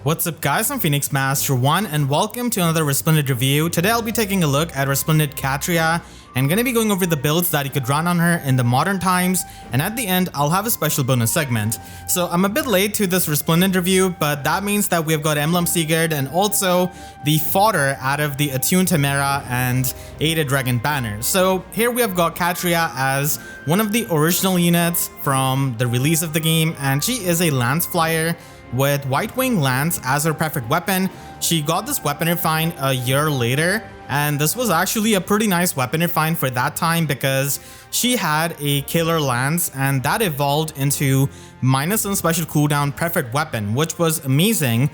What's up guys, I'm Phoenix Master 1 and welcome to another Resplendent review. Today I'll be taking a look at Resplendent Catria and gonna be going over the builds that you could run on her in the modern times, and at the end I'll have a special bonus segment. So I'm a bit late to this Resplendent review, but that means that we've got Emblem Sigurd and also the fodder out of the Attuned Chimera and Aided Dragon Banner. So here we have got Catria as one of the original units from the release of the game, and she is a lance flyer with WHITEWING lance as her preferred weapon. She got this weapon refined a year later, and this was actually a pretty nice weapon refine for that time because she had a killer lance and that evolved into -1 special cooldown preferred weapon, which was amazing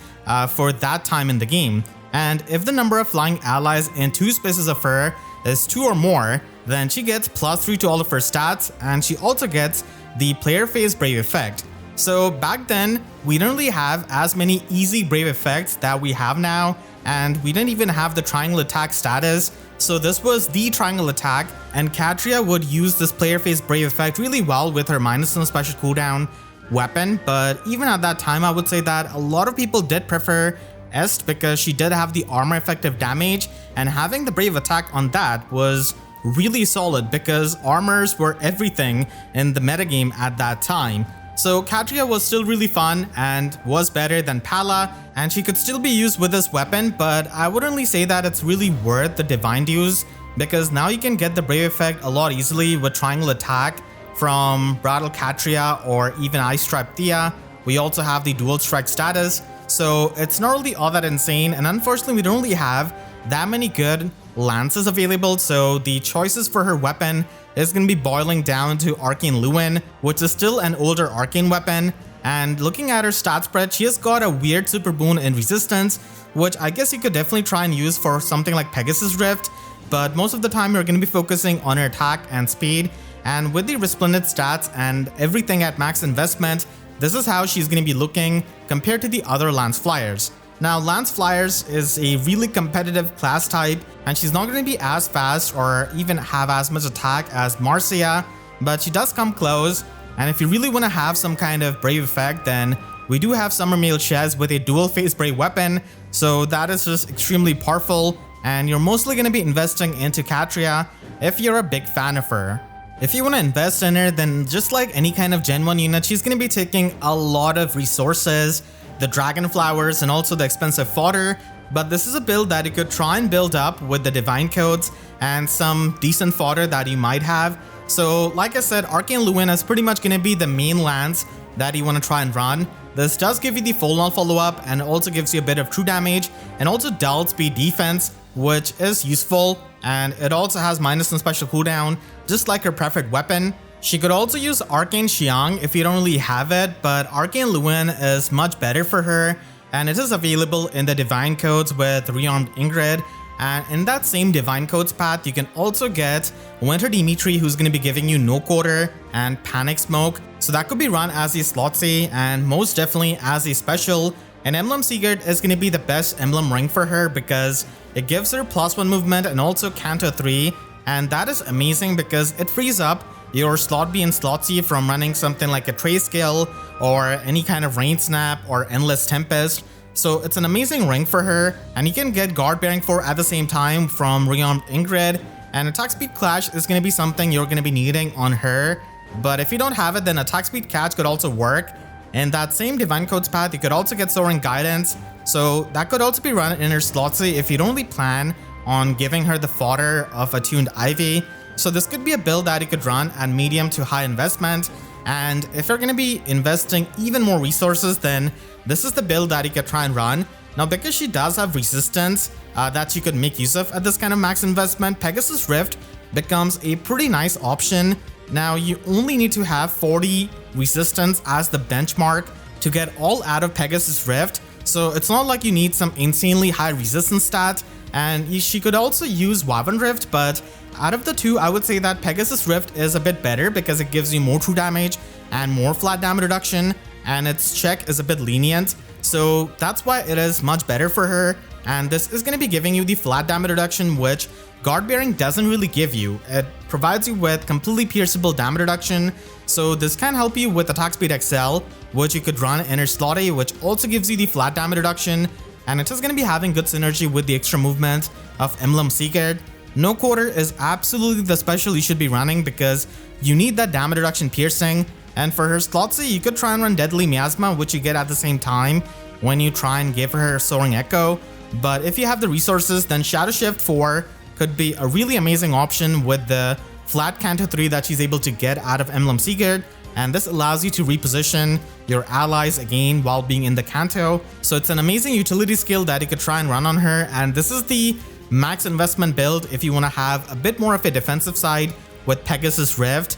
for that time in the game. And if the number of flying allies in 2 spaces of her is 2 or more, then she gets +3 to all of her stats, and she also gets the player phase brave effect. So back then, we didn't really have as many easy brave effects that we have now, and we didn't even have the triangle attack status, so this was the triangle attack, and Catria would use this player phase brave effect really well with her -1 special cooldown weapon. But even at that time, I would say that a lot of people did prefer Est because she did have the armor effective damage, and having the brave attack on that was really solid because armors were everything in the metagame at that time. So Catria was still really fun and was better than Pala, and she could still be used with this weapon, but I wouldn't really say that it's really worth the divine dues because now you can get the brave effect a lot easily with triangle attack from Brattle Catria or even Ice Stripe Thea. We also have the dual strike status, so it's not really all that insane, and unfortunately we don't really have that many good lances available, so the choices for her weapon is going to be boiling down to Arcane Lewin, which is still an older arcane weapon. And looking at her stat spread, she has got a weird super boon in resistance, which I guess you could definitely try and use for something like Pegasus Rift, but most of the time you're going to be focusing on her attack and speed. And with the Resplendent stats and everything at max investment, this is how she's going to be looking compared to the other Lance Flyers. Now, Lance Flyers is a really competitive class type, and she's not going to be as fast or even have as much attack as Marcia, but she does come close. And if you really want to have some kind of brave effect, then we do have Summermail Chez with a dual phase brave weapon, so that is just extremely powerful, and you're mostly going to be investing into Catria if you're a big fan of her. If you want to invest in her, then just like any kind of Gen 1 unit, she's going to be taking a lot of resources, the dragon flowers, and also the expensive fodder, but this is a build that you could try and build up with the divine codes and some decent fodder that you might have. So like I said, Arcane Lewin is pretty much going to be the main lance that you want to try and run. This does give you the full on follow-up and also gives you a bit of true damage and also dull speed defense, which is useful, and it also has -1 special cooldown just like her preferred weapon. She could also use Arcane Xiang if you don't really have it, but Arcane Lewin is much better for her, and it is available in the Divine Codes with Rearmed Ingrid. And in that same Divine Codes path, you can also get Winter Dimitri, who's going to be giving you No Quarter and Panic Smoke. So that could be run as a Slotsy and most definitely as a special. And Emblem Sigurd is going to be the best emblem ring for her because it gives her +1 movement and also Canto 3. And that is amazing because it frees up your Slot B and Slot C from running something like a Trace Skill or any kind of Rain Snap or Endless Tempest. So it's an amazing ring for her, and you can get Guard Bearing 4 at the same time from Rearmed Ingrid, and Attack Speed Clash is going to be something you're going to be needing on her, but if you don't have it, then Attack Speed Catch could also work. In that same Divine Codes path, you could also get Soaring Guidance, so that could also be run in her Slotsy if you don't really plan on giving her the fodder of Attuned Ivy. So this could be a build that you could run at medium to high investment, and if you're going to be investing even more resources, then this is the build that you could try and run. Now, because she does have resistance that you could make use of at this kind of max investment, Pegasus Rift becomes a pretty nice option. Now, you only need to have 40 resistance as the benchmark to get all out of Pegasus Rift, so it's not like you need some insanely high resistance stat. And she could also use Wyvern Rift, but out of the two, I would say that Pegasus Rift is a bit better because it gives you more true damage and more flat damage reduction, and its check is a bit lenient. So that's why it is much better for her. And this is going to be giving you the flat damage reduction, which guard bearing doesn't really give you. It provides you with completely pierceable damage reduction. So this can help you with attack speed XL, which you could run in her slot A, which also gives you the flat damage reduction. And it is going to be having good synergy with the extra movement of Emblem Secret. No Quarter is absolutely the special you should be running because you need that damage reduction piercing. And for her slot C, you could try and run Deadly Miasma, which you get at the same time when you try and give her Soaring Echo. But if you have the resources, then Shadow Shift 4 could be a really amazing option with the flat Canto 3 that she's able to get out of Emblem Secret. And this allows you to reposition your allies again while being in the Canto. So it's an amazing utility skill that you could try and run on her. And this is the max investment build if you want to have a bit more of a defensive side with Pegasus Rift.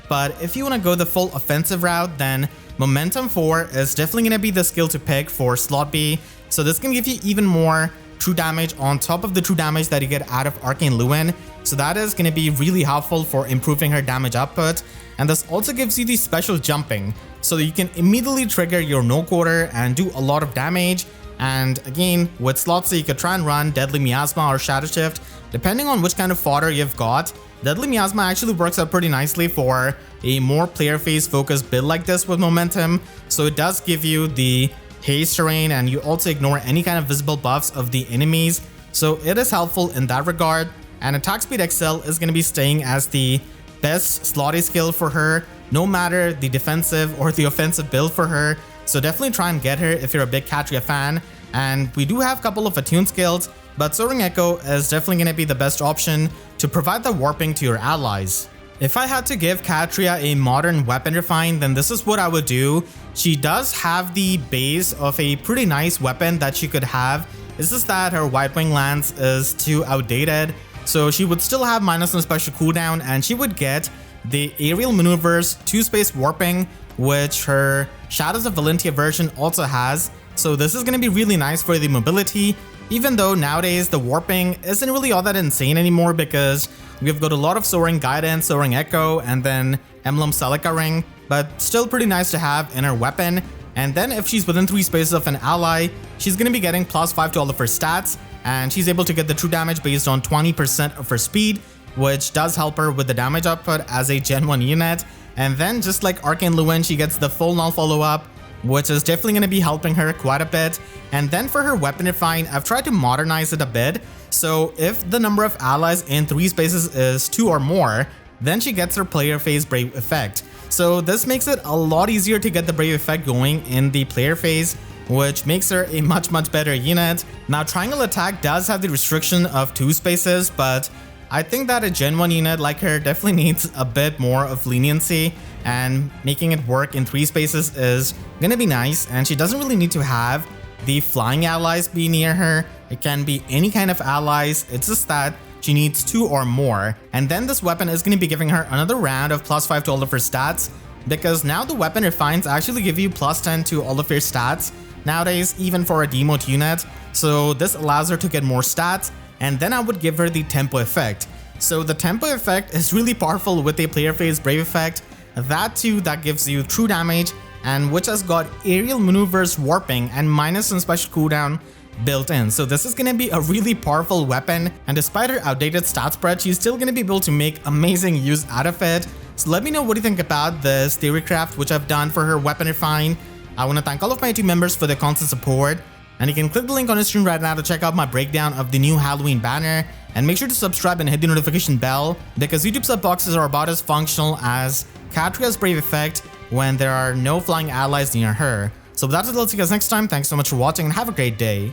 But if you want to go the full offensive route, then Momentum 4 is definitely going to be the skill to pick for slot B. So this can give you even more true damage on top of the true damage that you get out of Arcane Lewin. So that is going to be really helpful for improving her damage output. And this also gives you the special jumping, so you can immediately trigger your No Quarter and do a lot of damage. And again, with slot C, you could try and run Deadly Miasma or Shadow Shift, depending on which kind of fodder you've got. Deadly Miasma actually works out pretty nicely for a more player phase focused build like this with Momentum. So it does give you the haste terrain, and you also ignore any kind of visible buffs of the enemies. So it is helpful in that regard. And Attack Speed XL is going to be staying as the best slotty skill for her, no matter the defensive or the offensive build for her. So definitely try and get her if you're a big Catria fan. And we do have a couple of attune skills, but Soaring Echo is definitely going to be the best option to provide the warping to your allies. If I had to give Catria a modern weapon refine, then this is what I would do. She does have the base of a pretty nice weapon that she could have. It's just that her WHITEWING lance is too outdated. So she would still have -1 special cooldown, and she would get the aerial maneuvers, 2-space warping, which her Shadows of Valentia version also has. So this is going to be really nice for the mobility, even though nowadays the warping isn't really all that insane anymore because we've got a lot of Soaring Guidance, Soaring Echo, and then Emblem Celica Ring, but still pretty nice to have in her weapon. And then if she's within 3 spaces of an ally, she's going to be getting +5 to all of her stats, and she's able to get the true damage based on 20% of her speed, which does help her with the damage output as a Gen 1 unit. And then just like Arcane Lewin, she gets the full null follow-up, which is definitely going to be helping her quite a bit. And then for her weapon refine, I've tried to modernize it a bit. So if the number of allies in 3 spaces is 2 or more, then she gets her player phase Brave effect. So this makes it a lot easier to get the Brave effect going in the player phase, which makes her a much better unit. Now Triangle Attack does have the restriction of 2 spaces, but I think that a Gen 1 unit like her definitely needs a bit more of leniency, and making it work in 3 spaces is gonna be nice. And she doesn't really need to have the flying allies be near her. It can be any kind of allies, it's just that she needs 2 or more. And then this weapon is going to be giving her another round of +5 to all of her stats, because now the weapon refines actually give you +10 to all of your stats nowadays, even for a demote unit. So this allows her to get more stats. And then I would give her the tempo effect. So the tempo effect is really powerful with a player phase Brave effect. That too, that gives you true damage, and which has got aerial maneuvers, warping, and -1 special cooldown built in. So this is going to be a really powerful weapon, and despite her outdated stat spread, she's still going to be able to make amazing use out of it. So let me know what you think about this theorycraft which I've done for her weapon refine. I want to thank all of my team members for their constant support, and you can click the link on the screen right now to check out my breakdown of the new Halloween banner. And make sure to subscribe and hit the notification bell, because YouTube sub boxes are about as functional as CATRIA'S Brave effect when there are no flying allies near her. So with that, I'll see you guys next time. Thanks so much for watching and have a great day.